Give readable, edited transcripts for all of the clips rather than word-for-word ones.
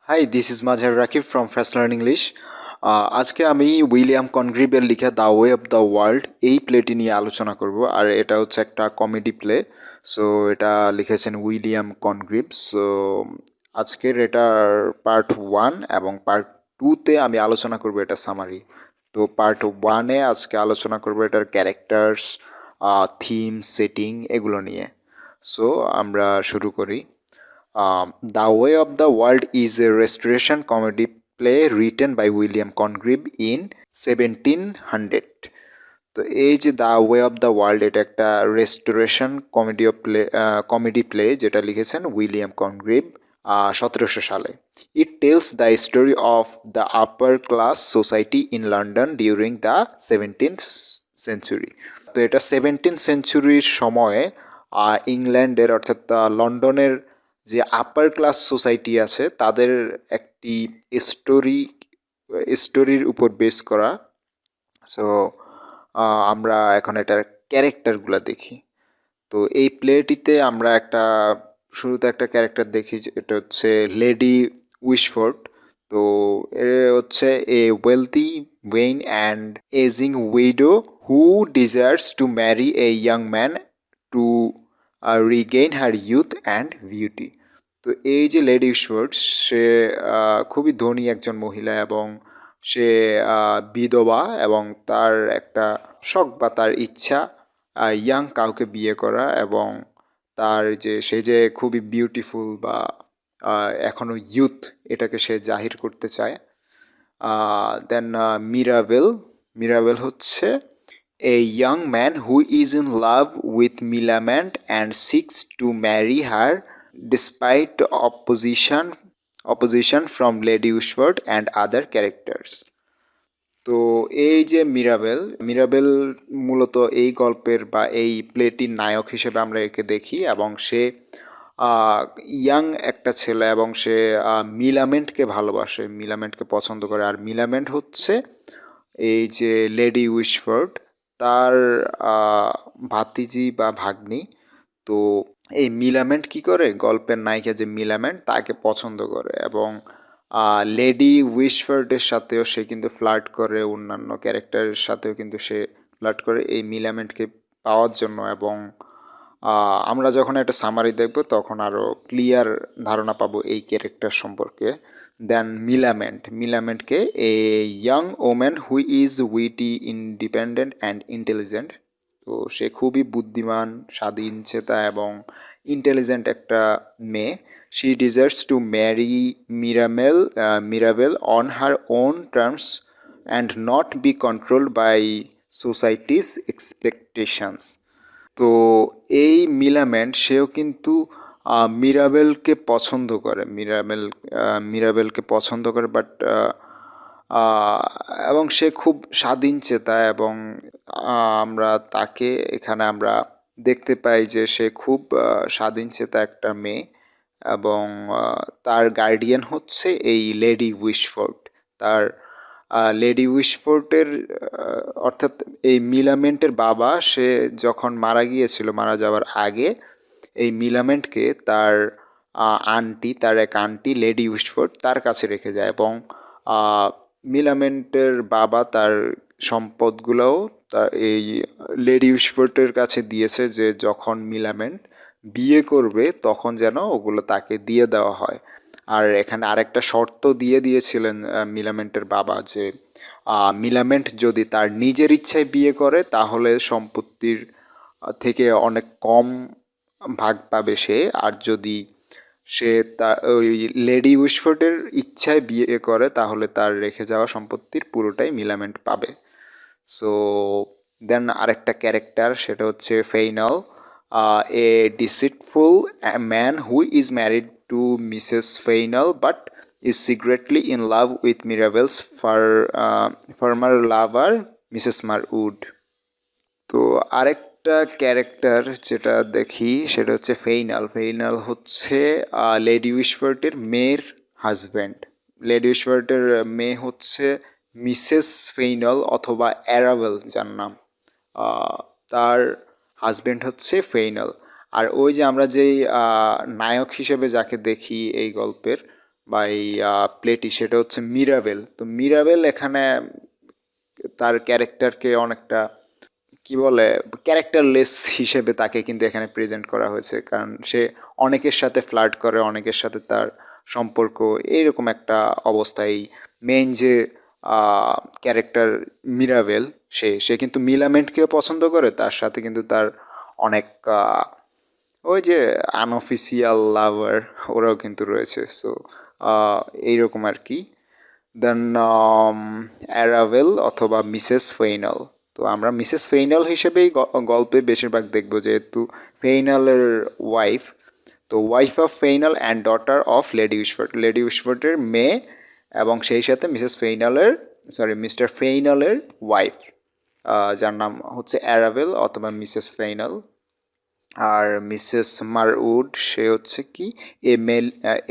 High, this is Mazhar Rakib from Fast Learn English. আজকে আমি William কনগ্রিবের লিখা the way of the world এই প্লেটি নিয়ে আলোচনা করব। আর এটা হচ্ছে একটা কমেডি প্লে। সো এটা লিখেছেন উইলিয়াম কনগ্রিব। সো আজকের এটার পার্ট 1 এবং পার্ট 2-তে আমি আলোচনা করব এটা সামারি। তো পার্ট 1-এ আজকে আলোচনা করব এটার ক্যারেক্টার্স, থিম, সেটিং এগুলো নিয়ে। সো আমরা শুরু করি। The Way of the World is a restoration comedy play written by William Congreve in 1700. তো এই যে the way of the world, এটা একটা রেস্টোরেশন কমেডি প্লে যেটা লিখেছেন উইলিয়াম কনগ্রিভ 1700 সালে। It tells the story of the upper class society in London during the 17th century. তো এটা 17th সেঞ্চুরির সময়ে ইংল্যান্ডের অর্থাৎ লন্ডনের যে আপার ক্লাস সোসাইটি আছে তাদের একটি স্টোরি স্টোরির উপর বেস করা। সো আমরা এখন এটার ক্যারেক্টারগুলো দেখি। তো এই প্লেটিতে আমরা শুরুতে একটা ক্যারেক্টার দেখি, এটা হচ্ছে লেডি উইশফোর্ড। তো এ হচ্ছে a wealthy vain and aging widow who desires to marry a young man to regain her youth and beauty. তো এই যে লেডি উইশফোর্ড, সে খুবই ধনী একজন মহিলা এবং সে বিধবা, এবং তার একটা শখ বা তার ইচ্ছা ইয়াং কাউকে বিয়ে করা, এবং সে যে খুবই বিউটিফুল বা এখনো ইউথ, এটাকে সে জাহির করতে চায়। দেন মিরাবেল হচ্ছে a young man who is in love with Millamant and seeks to marry her despite opposition from Lady Wishfort and other characters. তো এই যে মিরাবেল মূলত এই গল্পের বা এই প্লেটির নায়ক হিসেবে আমরা একে দেখি, এবং সে ইয়াং একটা ছেলে, এবং সে মিলামেন্টকে ভালোবাসে, মিলামেন্টকে পছন্দ করে। আর মিলামেন্ট হচ্ছে এই যে লেডি উইশফোর্ড তার ভাতিজি বা ভাগ্নি। তো এই মিলামেন্ট কি করে, গল্পের নায়িকা যে মিলামেন্ট তাকে পছন্দ করে, এবং লেডি উইশফোর্ডের সাথেও সে কিন্তু ফ্লার্ট করে, অন্যান্য ক্যারেক্টারের সাথেও কিন্তু সে ফ্লার্ট করে এই মিলামেন্টকে পাওয়ার জন্য। এবং আমরা যখন একটা সামারি দেখব তখন আরও ক্লিয়ার ধারণা পাবো এই ক্যারেক্টার সম্পর্কে। দেন মিলামেন্টকে a young woman who is witty, independent and intelligent. তো সে খুবই বুদ্ধিমান, স্বাধীনচেতা এবং ইন্টেলিজেন্ট একটা মেয়ে। She deserves to marry Mirabell on her own terms and not be controlled by society's expectations. তো এই সেও কিন্তু মিরাবেলকে পছন্দ করে, মিরাবেলকে পছন্দ করে, বাট এবং সে খুব স্বাধীনচেতা, এবং এখানে আমরা দেখতে পাই যে সে খুব স্বাধীনচেতা একটা মেয়ে, এবং তার গার্ডিয়ান হচ্ছে এই লেডি উইশফোর্ড। তার লেডি উইশফোর্ডের অর্থাৎ এই মিলামেন্টের বাবা, সে যখন মারা গিয়েছিল, মারা যাওয়ার আগে এই মিলামেন্টকে তার এক আন্টি লেডি উইশফোর্ড তার কাছে রেখে যায়, এবং মিলামেন্টের বাবা তার সম্পদগুলোও এই লেডি উইশফোর্ডের কাছে দিয়েছে, যে যখন মিলামেন্ট বিয়ে করবে তখন যেন ওগুলো তাকে দিয়ে দেওয়া হয়। আর এখানে আরেকটা শর্ত দিয়েছিলেন মিলামেন্টের বাবা, যে মিলামেন্ট যদি তার নিজের ইচ্ছায় বিয়ে করে তাহলে সম্পত্তির থেকে অনেক কম ভাগ পাবে সে, আর যদি সে ওই লেডি উইশফোর্ডের ইচ্ছায় বিয়ে করে তাহলে তার রেখে যাওয়া সম্পত্তির পুরোটাই মিলামেন্ট পাবে। সো দেন আরেকটা ক্যারেক্টার, সেটা হচ্ছে Fainall, a deceitful man who is married to Mrs Fainall but is secretly in love with Mirabell's former lover Mrs Marwood. তো আরেকটা ক্যারেক্টার যেটা দেখি সেটা হচ্ছে ফেইনাল হচ্ছে লেডি উইশফোর্ডের মেয়ের হাজব্যান্ড। লেডি উইশফোর্ডের মেয়ে হচ্ছে মিসেস ফেইনাল অথবা অ্যারাবেল, যার নাম। তার হাজব্যান্ড হচ্ছে ফেইনাল। আর ওই যে আমরা যেই নায়ক হিসেবে যাকে দেখি এই গল্পের, বা এই প্লেটি সেটা হচ্ছে মিরাবেল। তো মিরাবেল এখানে তার ক্যারেক্টারকে অনেকটা কি বলে ক্যারেক্টারলেস হিসেবে তাকে কিন্তু এখানে প্রেজেন্ট করা হয়েছে, কারণ সে অনেকের সাথে ফ্লার্ট করে, অনেকের সাথে তার সম্পর্ক, এইরকম একটা অবস্থায় মেইন যে ক্যারেক্টার মিরাবেল, সে সে কিন্তু মিলামেন্টকেও পছন্দ করে, তার সাথে কিন্তু তার অনেক ওই যে আনঅফিসিয়াল লাভার ওরাও কিন্তু রয়েছে। সো এইরকম আর কি। দেন অ্যারাভেল অথবা মিসেস ফেইনাল। তো আমরা মিসেস ফেইনাল হিসেবেই গল্পে বেশিরভাগ দেখব, যেহেতু ফেইনালের ওয়াইফ। তো wife of Fainall and daughter of Lady Wishfort, Lady উইশফোর্ডের মেয়ে এবং সেই সাথে মিসেস ফেইনালের মিস্টার ফেইনালের ওয়াইফ, যার নাম হচ্ছে অ্যারাভেল অথবা মিসেস ফেইনাল। আর মিসেস মারউড সে হচ্ছে কি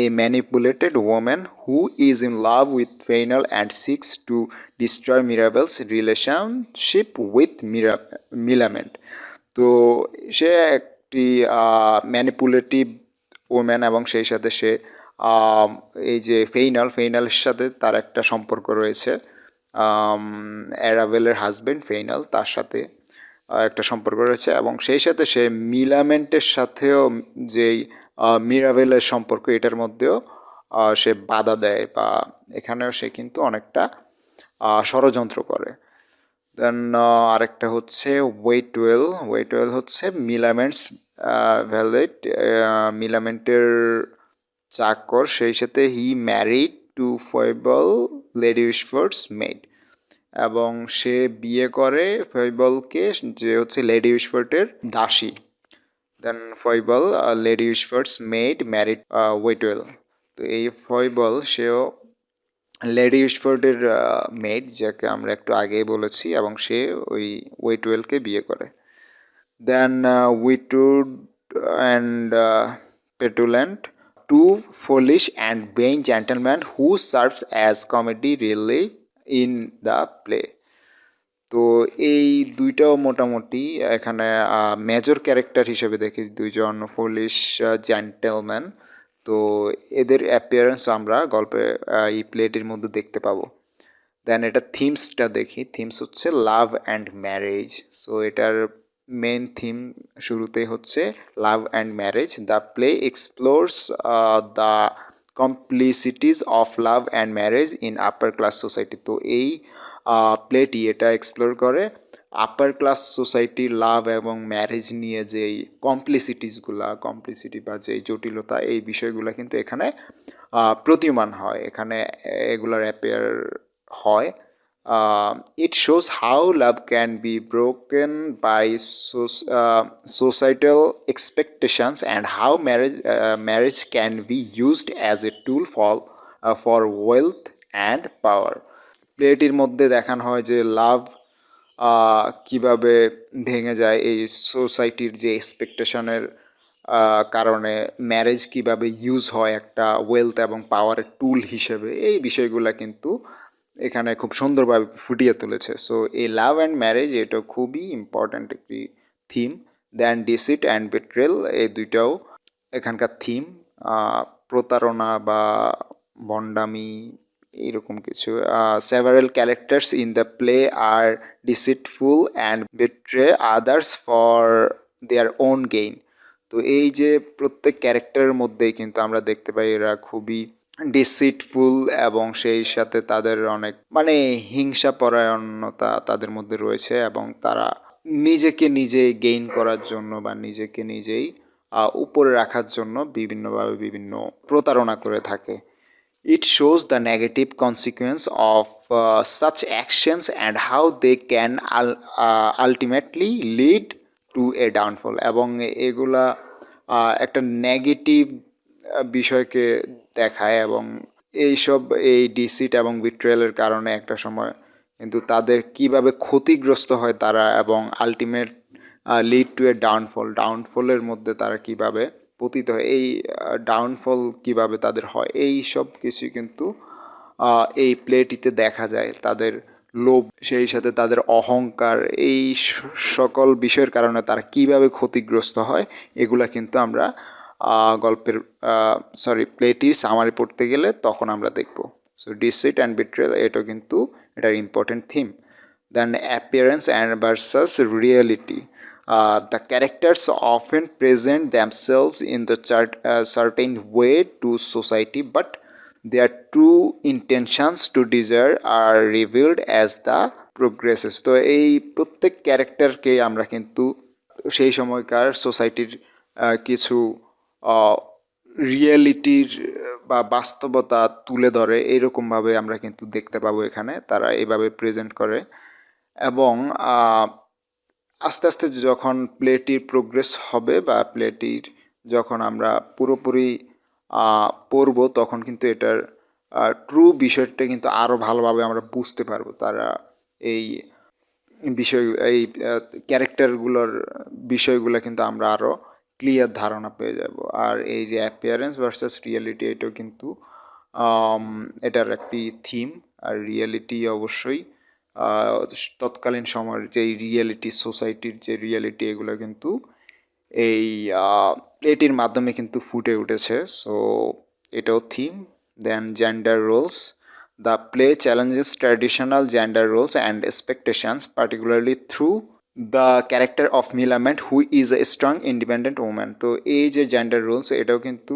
a manipulated woman who is in love with Fainall and seeks to destroy Mirabell's relationship with Millamant. তো সে একটি ম্যানিপুলেটিভ ওম্যান এবং সেই সাথে সে এই যে ফেইনালের সাথে তার একটা সম্পর্ক রয়েছে, অ্যারাভেলের হাজবেন্ড ফেইনাল, তার সাথে একটা সম্পর্ক রয়েছে এবং সেই সাথে সে মিলামেন্টের সাথেও যেই মিরাবেলের সম্পর্ক, এটার মধ্যেও সে বাধা দেয়, বা এখানেও সে কিন্তু অনেকটা ষড়যন্ত্র করে। দেন আরেকটা হচ্ছে ওয়েটওয়েল হচ্ছে মিলামেন্টস ভ্যালেট, মিলামেন্টের চাকর, সেই সাথে he married to Foible Lady Wishfort's maid, এবং সে বিয়ে করে ফয়েবলকে, যে হচ্ছে লেডি উইশফোর্ডের দাসী। দেন ফয়েবল লেডি উইশফোর্ডস মেড ম্যারিড ওয়েটওয়েল। তো এই ফয়েবল সেও লেডি উইশফোর্ডের মেড, যাকে আমরা একটু আগেই বলেছি, এবং সে ওই ওয়েটওয়েলকে বিয়ে করে। Then Witwoud and Petulant, two foolish and vain gentlemen who serves as comedy relief in the play. তো এই দুইটাও মোটামুটি এখানে মেজর ক্যারেক্টার হিসেবে দেখি, দুইজন ফুলিশ জেন্টেলম্যান। তো এদের অ্যাপিয়ারেন্স আমরা গল্পে এই প্লেটির মধ্যে দেখতে পাবো। দেন এটা থিমসটা দেখি, থিমস হচ্ছে লাভ অ্যান্ড ম্যারেজ। সো এটার মেন থিম শুরুতেই হচ্ছে love and marriage. The play explores the complexities of love and marriage in upper class society. তো এই প্লেটি এটা এক্সপ্লোর করে আপার ক্লাস সোসাইটির লাভ এবং ম্যারেজ নিয়ে যেই কমপ্লিসিটি বা যেই জটিলতা, এই বিষয়গুলো কিন্তু এখানে প্রতীয়মান হয়, এখানে এগুলার অ্যাপেয়ার হয়। It shows how love can be broken by societal expectations and how marriage can be used as a tool for wealth and power. প্লেটির মধ্যে দেখানো হয় যে লাভ কিভাবে ভেঙে যায় এই সোসাইটির যে এক্সপেকটেশনের কারণে, ম্যারেজ কিভাবে ইউজ হয় একটা ওয়েলথ এবং পাওয়ারের টুল হিসেবে, এই বিষয়গুলো কিন্তু এখানে খুব সুন্দরভাবে ফুটিয়ে তুলেছে। সো এই লাভ অ্যান্ড ম্যারেজ এটা খুবই ইম্পর্ট্যান্ট একটি theme. Then deceit and betrayal, এই দুইটাও এখানকার থিম। প্রতারণা বা ভণ্ডামি এইরকম কিছু। Several characters in the play are deceitful and betray others for their own gain. তো এই যে প্রত্যেক ক্যারেক্টারের মধ্যেই কিন্তু আমরা দেখতে পাই এরা খুবই ডিসিটফুল, এবং সেই সাথে তাদের অনেক মানে হিংসা পরায়ণতা তাদের মধ্যে রয়েছে, এবং তারা নিজেকে নিজে গেইন করার জন্য বা নিজেকে নিজেই উপরে রাখার জন্য বিভিন্নভাবে বিভিন্ন প্রতারণা করে থাকে। It shows the negative consequence of such actions and how they can ultimately lead to a downfall, এবং এগুলা একটা নেগেটিভ বিষয়কে দেখায়, এবং এইসব এই ডিসিট এবং বিট্রেয়ালের কারণে একটা সময় কিন্তু তাদের কিভাবে ক্ষতিগ্রস্ত হয় তারা, এবং আলটিমেট লিড টু এ ডাউনফলের মধ্যে তারা কিভাবে পতিত হয়, এই ডাউনফল কিভাবে তাদের হয়, এই সব কিছু কিন্তু এই প্লেটিতে দেখা যায়। তাদের লোভ, সেই সাথে তাদের অহংকার, এই সকল বিষয়ের কারণে তারা কিভাবে ক্ষতিগ্রস্ত হয়, এগুলা কিন্তু আমরা গল্পের প্লেটির সামারি পড়তে গেলে তখন আমরা দেখব। সো ডিসিট অ্যান্ড বিট্রেল এটাও কিন্তু এটার important theme. Then appearance and versus reality, the characters often present themselves in the certain way to society, but their true intentions to desire are revealed as the progresses. তো এই প্রত্যেক ক্যারেক্টারকে আমরা কিন্তু সেই সময়কার সোসাইটির কিছু রিয়েলিটির বা বাস্তবতা তুলে ধরে এইরকমভাবে আমরা কিন্তু দেখতে পাবো এখানে, তারা এইভাবে প্রেজেন্ট করে। এবং আস্তে আস্তে যখন প্লেটির প্রোগ্রেস হবে বা প্লেটির যখন আমরা পুরোপুরি পড়ব তখন কিন্তু এটার ট্রু বিষয়টা কিন্তু আরও ভালোভাবে আমরা বুঝতে পারবো। তারা এই এই ক্যারেক্টারগুলোর বিষয়গুলো কিন্তু আমরা আরও ক্লিয়ার ধারণা পেয়ে যাব। আর এই যে অ্যাপিয়ারেন্স ভার্সাস রিয়েলিটি এটাও কিন্তু এটার একটি থিম। আর রিয়েলিটি অবশ্যই তৎকালীন সময়ের যে রিয়েলিটি, সোসাইটির যে রিয়েলিটি, এগুলো কিন্তু এই এটির মাধ্যমে কিন্তু ফুটে উঠেছে। সো এটাও theme. Then gender roles, the play challenges traditional gender roles and expectations particularly through the character of Millamant who is a strong independent woman. তো এই যে জেন্ডার রোলস এটাও কিন্তু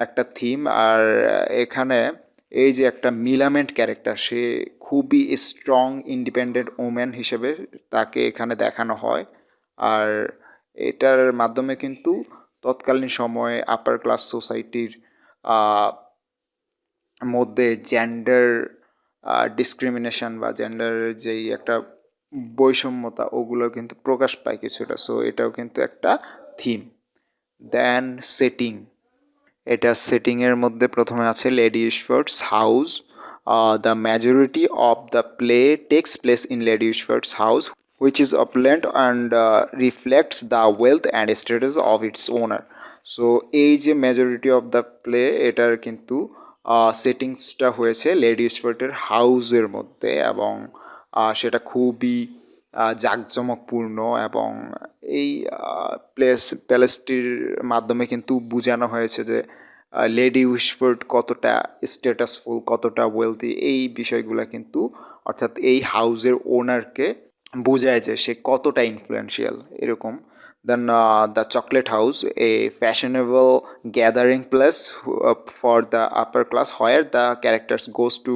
একটা থিম। আর এখানে এই যে একটা মিলামেন্ট ক্যারেক্টার, সে খুবই স্ট্রং ইন্ডিপেন্ডেন্ট ওম্যান হিসেবে তাকে এখানে দেখানো হয়। আর এটার মাধ্যমে কিন্তু তৎকালীন সময়ে আপার ক্লাস সোসাইটির মধ্যে জেন্ডার ডিসক্রিমিনেশন বা জেন্ডারের যেই একটা বৈষম্যতা ওগুলো কিন্তু প্রকাশ পায় কিছুটা। সো এটাও কিন্তু একটা থিম। দেন সেটিং, এটা সেটিংয়ের মধ্যে প্রথমে আছে Lady Wishfort's house. The majority of the play takes place in Lady Wishfort's house which is opulent and reflects the wealth and status of its owner. So এই যে মেজরিটি অফ দ্য প্লে এটার কিন্তু সেটিংসটা হয়েছে lady ইশফোর্ডের হাউসের মধ্যে, এবং সেটা খুবই জাঁকজমকপূর্ণ। এবং এই প্যালেসটির মাধ্যমে কিন্তু বোঝানো হয়েছে যে লেডি উইশফোর্ড কতটা স্ট্যাটাসফুল, কতটা ওয়েলথি, এই বিষয়গুলো কিন্তু অর্থাৎ এই হাউসের ওনারকে বোঝায় যে সে কতটা ইনফ্লুয়েন্সিয়াল এরকম। Then the chocolate house, a fashionable gathering place for the upper class where the characters goes to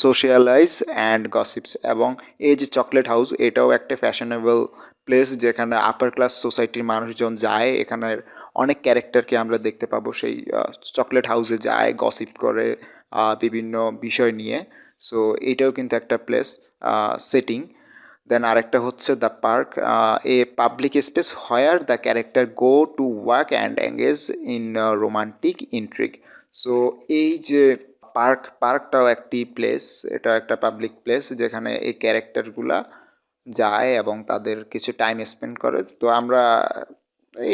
socialise and gossips. এবং এই যে চকলেট হাউস এটাও একটা ফ্যাশনেবল প্লেস যেখানে আপার ক্লাস সোসাইটির মানুষজন যায়। এখানের অনেক ক্যারেক্টারকে আমরা দেখতে পাবো সেই চকলেট হাউসে যায়, গসিপ করে বিভিন্ন বিষয় নিয়ে। সো এটাও কিন্তু একটা প্লেস সেটিং। দেন আরেকটা হচ্ছে the park, a public space where the character go to work and engage in romantic intrigue. So এই যে পার্কটাও একটি প্লেস, এটা একটা পাবলিক প্লেস যেখানে এই ক্যারেক্টারগুলা যায় এবং তাদের কিছু টাইম স্পেন্ড করে। তো আমরা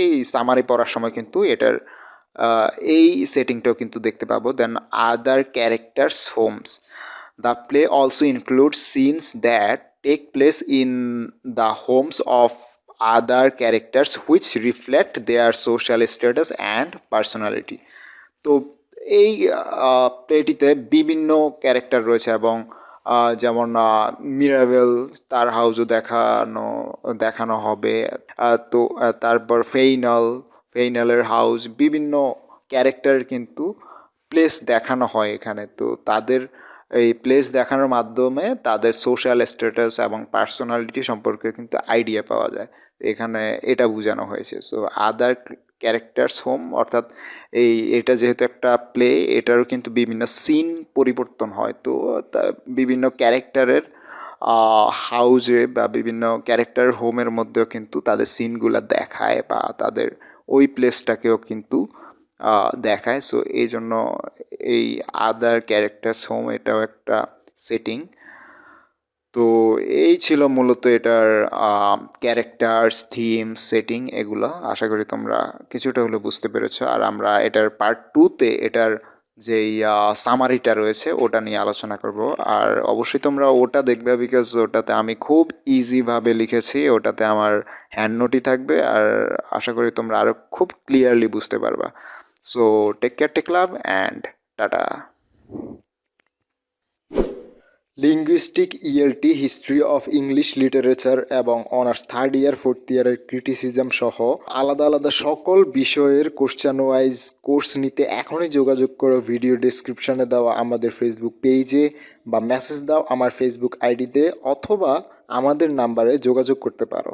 এই সামারি পড়ার সময় কিন্তু এটার এই সেটিংটাও কিন্তু দেখতে পাবো। Then other characters homes, the play also include scenes that take place in the homes of other characters which reflect their social status and personality. তো এই প্লেটিতে বিভিন্ন ক্যারেক্টার রয়েছে এবং যেমন মিরাবেল, তার হাউসও দেখানো হবে। তো তারপর ফেইনালের হাউস, বিভিন্ন ক্যারেক্টার কিন্তু প্লেস দেখানো হয় এখানে। তো তাদের এই প্লেস দেখানোর মাধ্যমে তাদের সোশ্যাল স্ট্যাটাস এবং পার্সোনালিটি সম্পর্কে কিন্তু আইডিয়া পাওয়া যায়। এখানে এটা বোঝানো হয়েছে। সো আদার ক্যারেক্টার্স হোম অর্থাৎ এটা যেহেতু একটা প্লে, এটারও কিন্তু বিভিন্ন সিন পরিবর্তন হয়। তো বিভিন্ন ক্যারেক্টারের হাউজে বা বিভিন্ন ক্যারেক্টার হোমের মধ্যেও কিন্তু তাদের সিনগুলো দেখায় বা তাদের ওই প্লেসটাকেও কিন্তু দেখায়। সো এই জন্য এই আদার ক্যারেক্টার্স হোম এটাও একটা সেটিং। তো এই ছিল মূলত এটার ক্যারেক্টার্স, থিম, সেটিং এগুলো। আশা করি তোমরা কিছুটা হলে বুঝতে পেরেছো। আর আমরা এটার পার্ট 2-তে এটার যেই সামারিটা রয়েছে ওটা নিয়ে আলোচনা করব। আর অবশ্যই তোমরা ওটা দেখবে, বিকজ ওটাতে আমি খুব ইজিভাবে লিখেছি, ওটাতে আমার হ্যান্ড নোটই থাকবে। আর আশা করি তোমরা আরও খুব ক্লিয়ারলি বুঝতে পারবা। So take care, take love and tata. Linguistic ELT, history of English literature এবং অনার্স থার্ড ইয়ার ফোর্থ ইয়ারের ক্রিটিসিজম সহ আলাদা আলাদা সকল বিষয়ের কোশ্চেন ওয়াইজ কোর্স নিতে এখনই যোগাযোগ করো ভিডিও ডেসক্রিপশানে দেওয়া আমাদের ফেসবুক পেজে, বা মেসেজ দাও আমার ফেসবুক আইডিতে, অথবা আমাদের নাম্বারে যোগাযোগ করতে পারো।